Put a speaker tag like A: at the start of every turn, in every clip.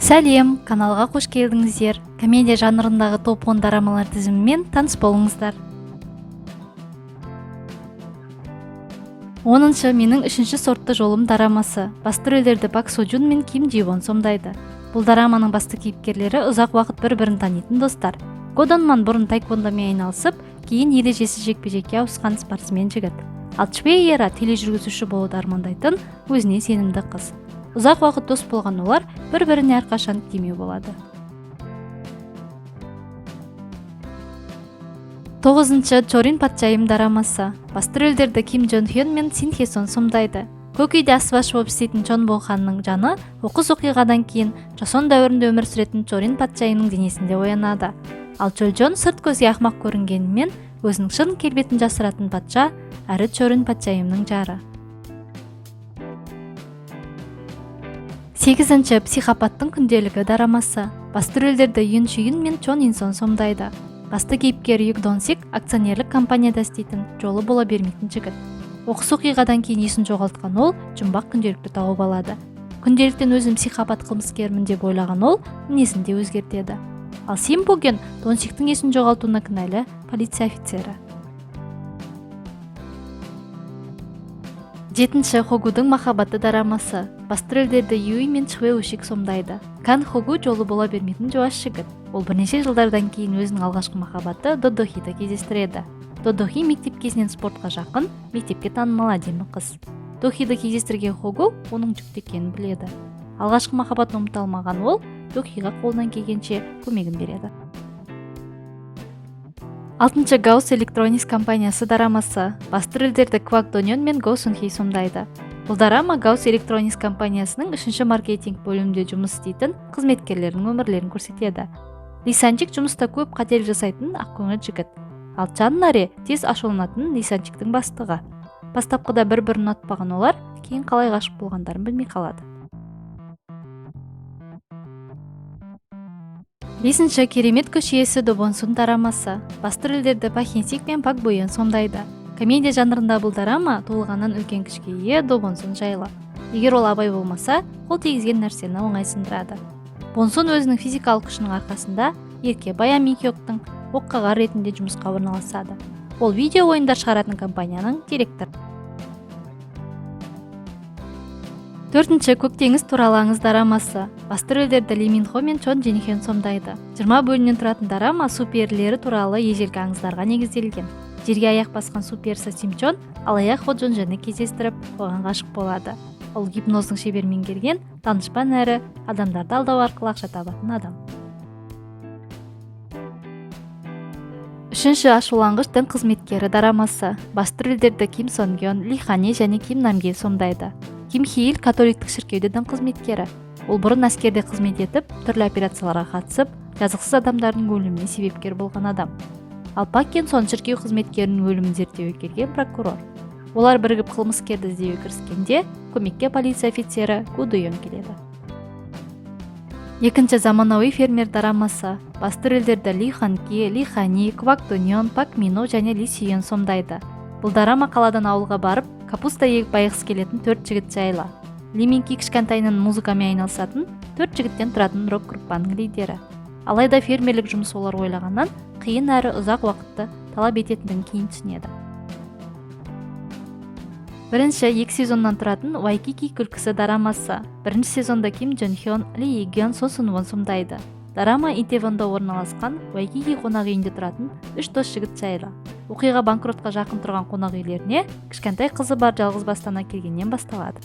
A: Сәлем, каналға қош келдіңіздер. Комедия жанрындағы топ 10 дорамалар тізімімен таныс болыңыздар. 10-шы менің 3-ші сортты жолым дорамасы. Басты рөлдерді Пак Со Жун мен Ким Джи Вон сомдайды. Бұл дораманың басты кейіпкерлері ұзақ уақыт бір-бірін танитын достар. Го Дон Ман бұрын таэквондомен айналысып, кейін ережесіз жекпе-жекке ауысқан спортсмен жігіт. Ал Чвей Ера тележүргізуші болуды армандайтын өзіне сенімді қыз. Ұзақ уақыт дос болған олар бір-біріне әрқашан тимеу болады. 9-шы Чорин патшайым дорамасы. Басты рөлдерді Ким Джон Хён мен Син Хе Сон сомдайды. Көк үйде аспазшы болып істейтін Чон Бо Ханның жаны оқыс оқиғадан кейін Жосон дәуірінде өмір сүретін Чорин патшайымның денесінде оянады. Ал Чольжон сырт көзге ақмақ көрінгенімен өзінің шын келбетін жасыратын патша әрі Чорин патшайымның жары. 8-шы Психопаттың күнделігі дорамасы. Басты рөлдерді Юн Шүйін мен Чон Ин Сон сомдайды. Басты кейіпкер Юк Дон Сик акционерлік компанияда істейтін, жолы бола бермейтін жігіт. Оқыс оқиғадан кейін есін жоғалтқан ол жұмбақ күнделікті тауып алады. Күнделіктен өзін психопат қылмыскермін деп ойлаған ол мінезін де өзгертеді. Ал Сим Боген Дон Сиктің есін жоғалтуына кінәлі полиция офицері. 7-ші Хогудың махаббаты дорамасы. Басты рөлдерді Юй мен Чхве Ушик сомдайды. Кан Хогу жолы бола бермейтін жуас жігіт. Ол бірнеше жылдардан кейін өзінің алғашқы махаббаты Додохиді кездестіреді. Додохи мектеп кезінен спортқа жақын, мектепке танымал әдемі қыз. Дохиді кездестірген Хогу оның жүкті екенін біледі. Алғашқы махаббатын ұмыта алмаған ол Дохиға қолынан келгенше көмегін береді. 6-шы Гаус Electronics компаниясы дорамасы. Басты рөлдерді Квак Доньон мен Го Сун Хей сомдайды. Бұл дорама Гаус Electronics компаниясының 3-ші маркетинг бөлімінде жұмыс істейтін қызметкерлерінің өмірлерін көрсетеді. Ли Санчик жұмыста көп қателік жасайтын ақкөңіл жігіт. Ал Чан Наре тез ашуланатын Ли Санчиктің бастығы. Бастапқыда бір-бірін ұнатпаған олар кейін қалай ғашық болғандарын білмей қалады. 5-ші Керемет көшесі До Бон Сун дорамасы. Басты рөлдерді Пак Хен Сик пен Пак Бо Йон сомдайды. Комедия жанрында бұл дорама толығаннан үлкен күшке ие До Бон Сун жайлы. Егер ол абай болмаса, ол тигізген нәрсені оңай сындырады. Бон Сун өзінің физикалық күшінің арқасында ерке Бая Ми Хёктың оққағар ретінде жұмысқа орналасады. Ол видео ойындар шығаратын компанияның директоры. 4-ші Көк теңіз туралы аңыз дорамасы. Басты рөлдерді Ли Мин Хо мен Чон Джин Хён сомдайды. 20 бөлімнен тұратын дорама суперлері туралы ежелгі аңыздарға негізделген. Жерге аяқ басқан суперсі Сим Чон алаяқ Хо Джон Джинді кездестіріп, оған ғашық болады. Ол гипноздың шебермен келген, данышпан әрі адамдарды алдау арқылы ақша табатын адам. 3-ші Ашуланғыш дін қызметкері дорамасы. Басты рөлдерді Ким Сон Гён, Ли Хани және Ким Нам Гил сомдайды. Ким Хейл католиктік шіркеуде дін қызметкері. Ол бұрын әскерде қызмет етіп, түрлі операцияларға қатысып, жазықсыз адамдардың өліміне себепкер болған адам. Ал Пак Кен Сон шіркеу қызметкерінің өлімін зерттеуге келген прокурор. Олар бірігіп қылмыскерді іздеуге кіріскенде, көмекке полиция офицері Ку Ду Йон келеді. 2-ші Заманауи фермер дорамасы. Басты рөлдерді Ли Хан Ки, Ли Хани, Квак Доньон, Пак Мино және Ли Сүйен сомдайды. Бұл дорама қаладан ауылға барып, капуста егіп байғысы келетін 4 жігіт жайлы. Ли Мин Ки кішкентайынан музыкамен айналысатын 4 жігіттен тұратын рок группаның лидері. Алайда фермерлік жұмыс олар ойлағаннан қиын әрі ұзақ уақытты талап ететіндігін кейін түсінеді. 1-ші 2 сезоннан тұратын Вайкики күлкісі дорамасы. 1-ші сезонда Ким Джон Хён, Ли Игён, Со Сун Вон сомдайды. Дорама Итевонда орналасқан Вайкики қонақ үйінде тұратын 3 дос жігіт жайлы. Оқиға банкротқа жақын тұрған қонақ үйлеріне кішкентай қызы бар жалғыз бастана келгеннен басталады.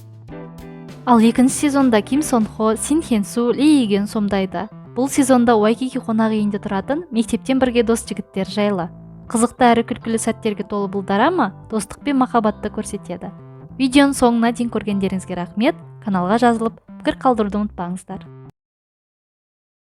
A: Ал 2-ші сезонда Ким Сон Хо, Син Хен Су, Ли Игён сомдайды. Бұл сезонда Вайкики қонақ үйінде тұратын мектептен бірге дос жігіттер жайлы. Қызықты әрі күлкілі сәттерге толы бұл дорама достық пен махаббатты көрсетеді. Видеоның соңына дейін көргендеріңізге рахмет. Каналға жазылып, пікір қалдыруды ұмытпаңыздар.